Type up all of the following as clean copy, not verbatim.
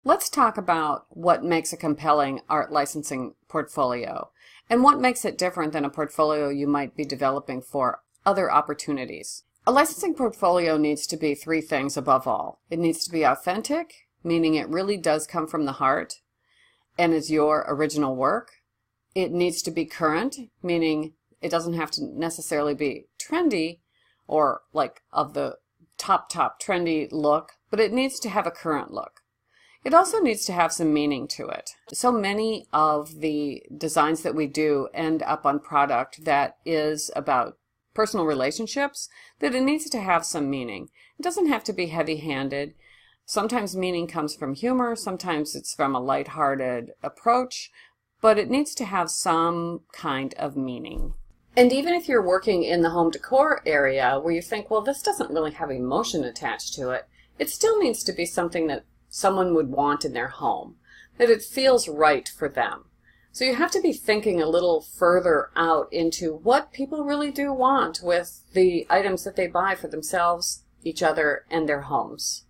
Let's talk about what makes a compelling art licensing portfolio and what makes it different than a portfolio you might be developing for other opportunities. A licensing portfolio needs to be three things above all. It needs to be authentic, meaning it really does come from the heart and is your original work. It needs to be current, meaning it doesn't have to necessarily be trendy or like of the top trendy look, but it needs to have a current look. It also needs to have some meaning to it. So many of the designs that we do end up on product that is about personal relationships that it needs to have some meaning. It doesn't have to be heavy-handed. Sometimes meaning comes from humor, sometimes it's from a lighthearted approach, but it needs to have some kind of meaning. And even if you're working in the home decor area where you think, well, this doesn't really have emotion attached to it, it still needs to be something that someone would want in their home, that it feels right for them. So you have to be thinking a little further out into what people really do want with the items that they buy for themselves, each other, and their homes.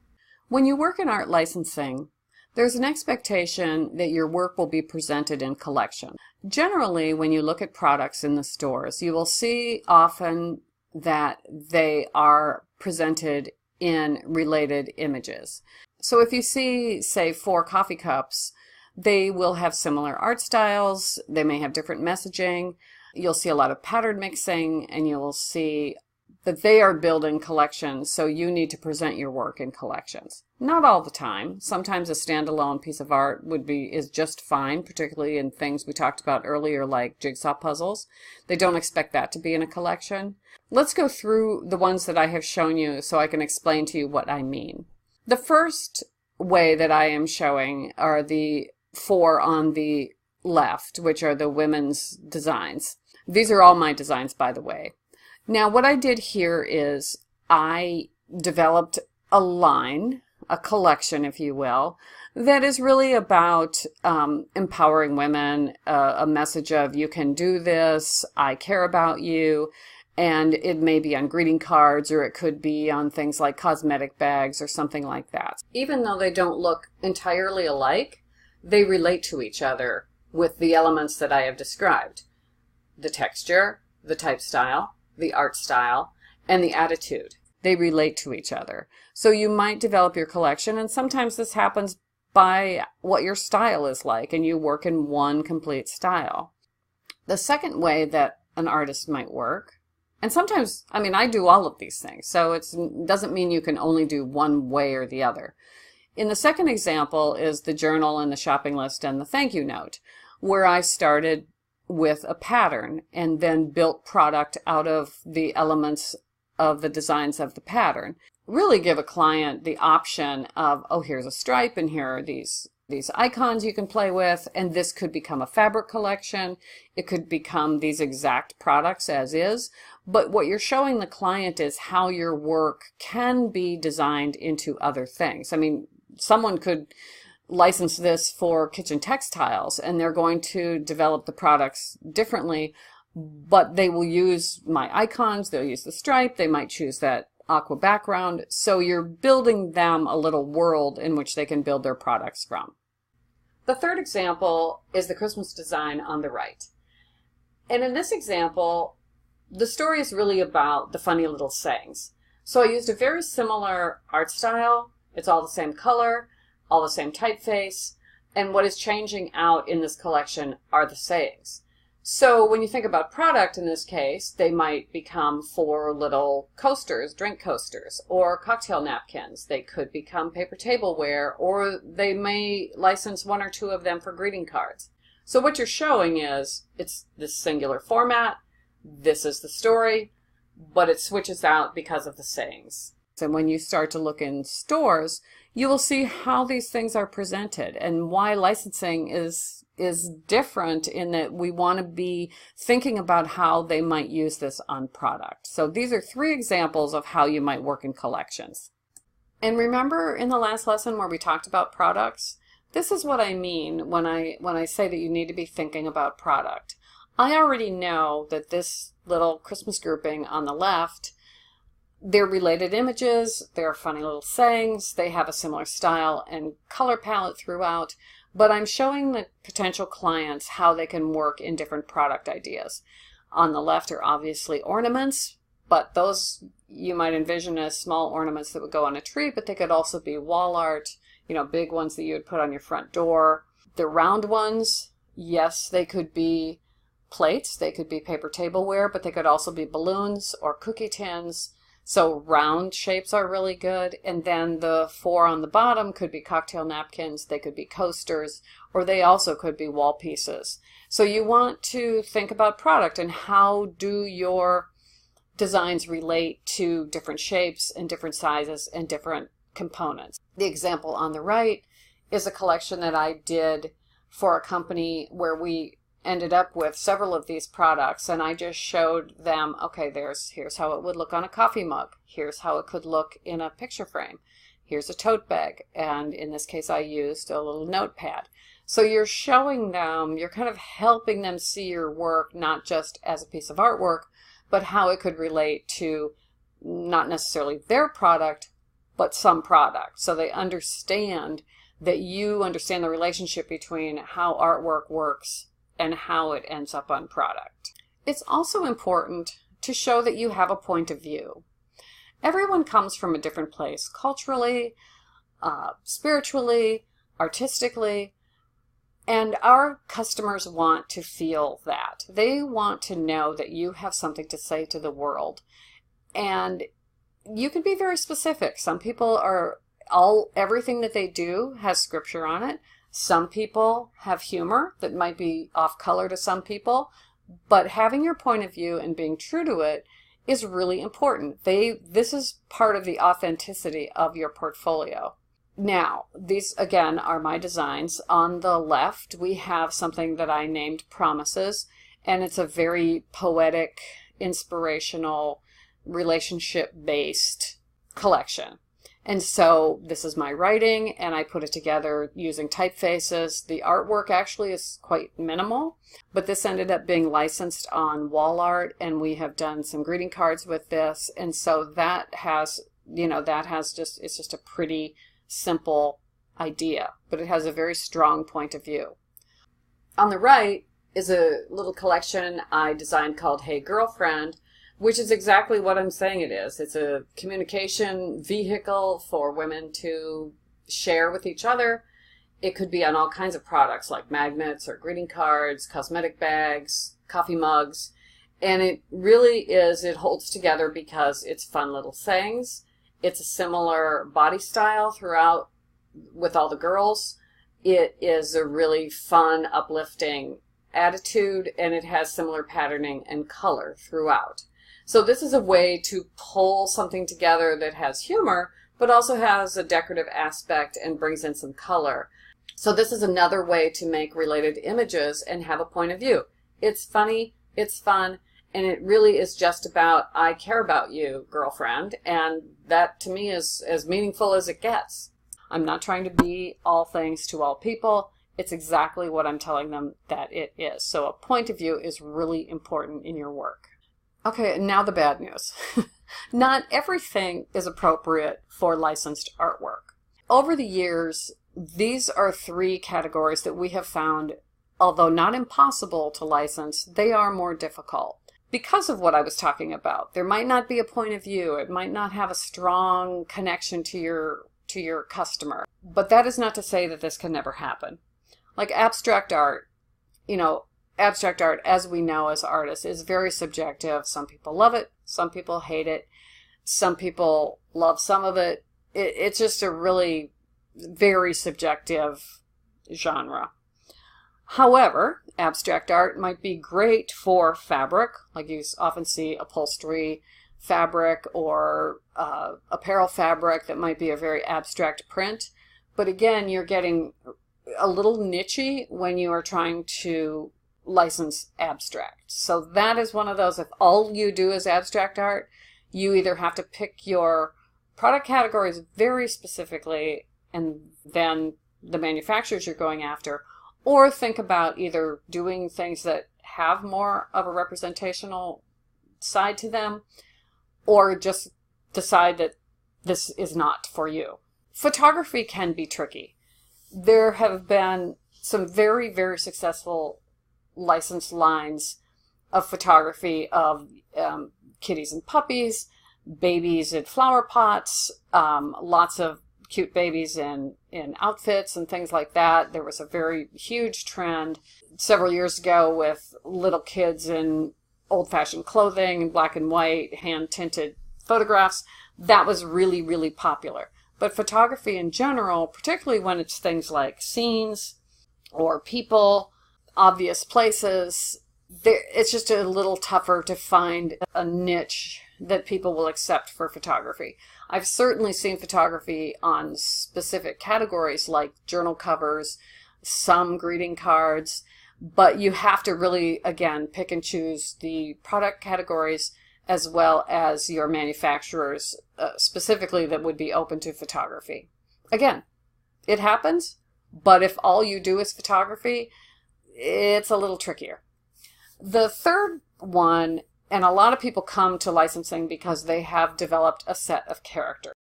When you work in art licensing, there's an expectation that your work will be presented in collection. Generally, when you look at products in the stores, you will see often that they are presented in related images. So if you see, say, 4 coffee cups, they will have similar art styles, they may have different messaging, you'll see a lot of pattern mixing, and you'll see that they are building collections, so you need to present your work in collections. Not all the time. Sometimes a standalone piece of art is just fine, particularly in things we talked about earlier like jigsaw puzzles. They don't expect that to be in a collection. Let's go through the ones that I have shown you so I can explain to you what I mean. The first way that I am showing are the 4 on the left, which are the women's designs. These are all my designs, by the way. Now, what I did here is I developed a line, a collection, if you will, that is really about empowering women, a message of you can do this, I care about you. And it may be on greeting cards, or it could be on things like cosmetic bags or something like that. Even though they don't look entirely alike, they relate to each other with the elements that I have described. The texture, the type style, the art style, and the attitude. They relate to each other. So you might develop your collection, and sometimes this happens by what your style is like, and you work in one complete style. The second way that an artist might work, and sometimes, I do all of these things, so it doesn't mean you can only do one way or the other. In the second example is the journal and the shopping list and the thank you note, where I started with a pattern and then built product out of the elements of the designs of the pattern. Really give a client the option of, oh, here's a stripe and here are these icons you can play with, and this could become a fabric collection. It could become these exact products as is. But what you're showing the client is how your work can be designed into other things. Someone could license this for kitchen textiles, and they're going to develop the products differently, but they will use my icons, they'll use the stripe, they might choose that aqua background. So you're building them a little world in which they can build their products from. The third example is the Christmas design on the right. And in this example, the story is really about the funny little sayings. So I used a very similar art style. It's all the same color, all the same typeface, and what is changing out in this collection are the sayings. So when you think about product in this case, they might become 4 little coasters, drink coasters, or cocktail napkins. They could become paper tableware, or they may license 1 or 2 of them for greeting cards. So what you're showing is it's this singular format, this is the story, but it switches out because of the sayings. And when you start to look in stores, you will see how these things are presented and why licensing is different in that we want to be thinking about how they might use this on product. So these are 3 examples of how you might work in collections. And remember in the last lesson where we talked about products, this is what I mean when I say that you need to be thinking about product. I already know that this little Christmas grouping on the left They're related images, they're funny little sayings, they have a similar style and color palette throughout, but I'm showing the potential clients how they can work in different product ideas. On the left are obviously ornaments, but those you might envision as small ornaments that would go on a tree, but they could also be wall art, big ones that you would put on your front door. The round ones, yes, they could be plates, they could be paper tableware, but they could also be balloons or cookie tins. So round shapes are really good. And then the 4 on the bottom could be cocktail napkins, they could be coasters, or they also could be wall pieces. So you want to think about product and how do your designs relate to different shapes and different sizes and different components. The example on the right is a collection that I did for a company where we ended up with several of these products, and I just showed them, okay, here's how it would look on a coffee mug, here's how it could look in a picture frame, here's a tote bag, and in this case I used a little notepad. So you're showing them, you're kind of helping them see your work not just as a piece of artwork, but how it could relate to not necessarily their product, but some product. So they understand that you understand the relationship between how artwork works and how it ends up on product. It's also important to show that you have a point of view. Everyone comes from a different place, culturally, spiritually, artistically, and our customers want to feel that. They want to know that you have something to say to the world. And you can be very specific. Some people everything that they do has scripture on it. Some people have humor that might be off color to some people, but having your point of view and being true to it is really important. This is part of the authenticity of your portfolio. Now, these again are my designs. On the left, we have something that I named Promises, and it's a very poetic, inspirational, relationship-based collection. And so this is my writing, and I put it together using typefaces. The artwork actually is quite minimal, but this ended up being licensed on wall art, and we have done some greeting cards with this. And so that has, it's just a pretty simple idea, but it has a very strong point of view. On the right is a little collection I designed called Hey Girlfriend, which is exactly what I'm saying it is. It's a communication vehicle for women to share with each other. It could be on all kinds of products like magnets or greeting cards, cosmetic bags, coffee mugs. And it really is, it holds together because it's fun little sayings. It's a similar body style throughout with all the girls. It is a really fun, uplifting attitude, and it has similar patterning and color throughout. So this is a way to pull something together that has humor, but also has a decorative aspect and brings in some color. So this is another way to make related images and have a point of view. It's funny, it's fun, and it really is just about, I care about you, girlfriend, and that to me is as meaningful as it gets. I'm not trying to be all things to all people. It's exactly what I'm telling them that it is. So a point of view is really important in your work. Okay, and now the bad news. Not everything is appropriate for licensed artwork. Over the years, these are 3 categories that we have found, although not impossible to license, they are more difficult. Because of what I was talking about, there might not be a point of view. It might not have a strong connection to your customer. But that is not to say that this can never happen. Like abstract art, abstract art, as we know as artists, is very subjective. Some people love it, some people hate it, some people love some of it. It's just a really very subjective genre. However, abstract art might be great for fabric, like you often see upholstery fabric or apparel fabric that might be a very abstract print. But again, you're getting a little nichey when you are trying to license abstract. So that is one of those, if all you do is abstract art, you either have to pick your product categories very specifically and then the manufacturers you're going after, or think about either doing things that have more of a representational side to them, or just decide that this is not for you. Photography can be tricky. There have been some very, very successful licensed lines of photography of kitties and puppies, babies in flower pots, lots of cute babies in outfits and things like that. There was a very huge trend several years ago with little kids in old-fashioned clothing, black and white, hand-tinted photographs. That was really, really popular. But photography in general, particularly when it's things like scenes or people, obvious places, it's just a little tougher to find a niche that people will accept for photography. I've certainly seen photography on specific categories like journal covers, some greeting cards, but you have to really, again, pick and choose the product categories as well as your manufacturers specifically that would be open to photography. Again, it happens, but if all you do is photography, it's a little trickier. The third one, and a lot of people come to licensing because they have developed a set of characters.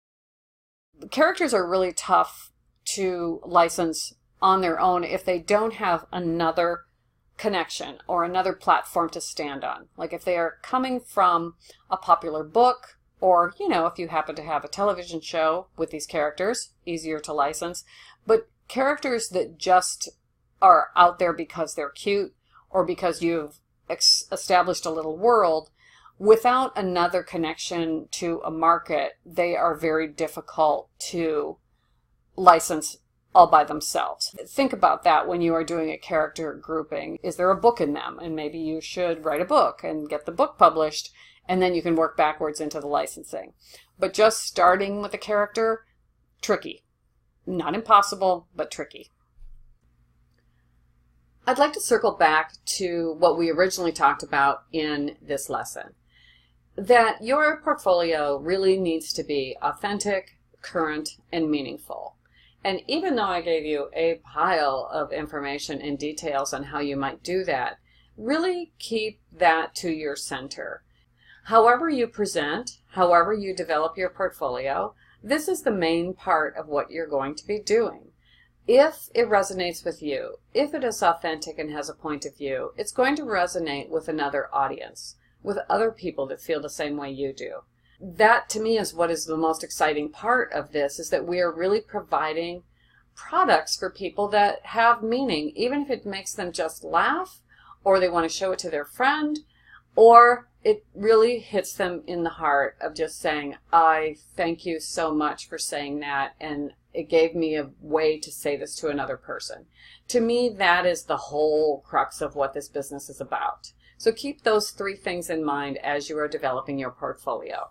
The characters are really tough to license on their own if they don't have another connection or another platform to stand on. Like if they are coming from a popular book, or, you know, if you happen to have a television show with these characters, easier to license. But characters that just are out there because they're cute or because you've established a little world, without another connection to a market, they are very difficult to license all by themselves. Think about that when you are doing a character grouping. Is there a book in them? And maybe you should write a book and get the book published, and then you can work backwards into the licensing. But just starting with a character, tricky. Not impossible, but tricky. I'd like to circle back to what we originally talked about in this lesson. That your portfolio really needs to be authentic, current, and meaningful. And even though I gave you a pile of information and details on how you might do that, really keep that to your center. However you present, however you develop your portfolio, this is the main part of what you're going to be doing. If it resonates with you, if it is authentic and has a point of view, it's going to resonate with another audience, with other people that feel the same way you do. That, to me, is what is the most exciting part of this, is that we are really providing products for people that have meaning, even if it makes them just laugh, or they want to show it to their friend, or it really hits them in the heart of just saying, I thank you so much for saying that, and it gave me a way to say this to another person. To me, that is the whole crux of what this business is about. So keep those three things in mind as you are developing your portfolio.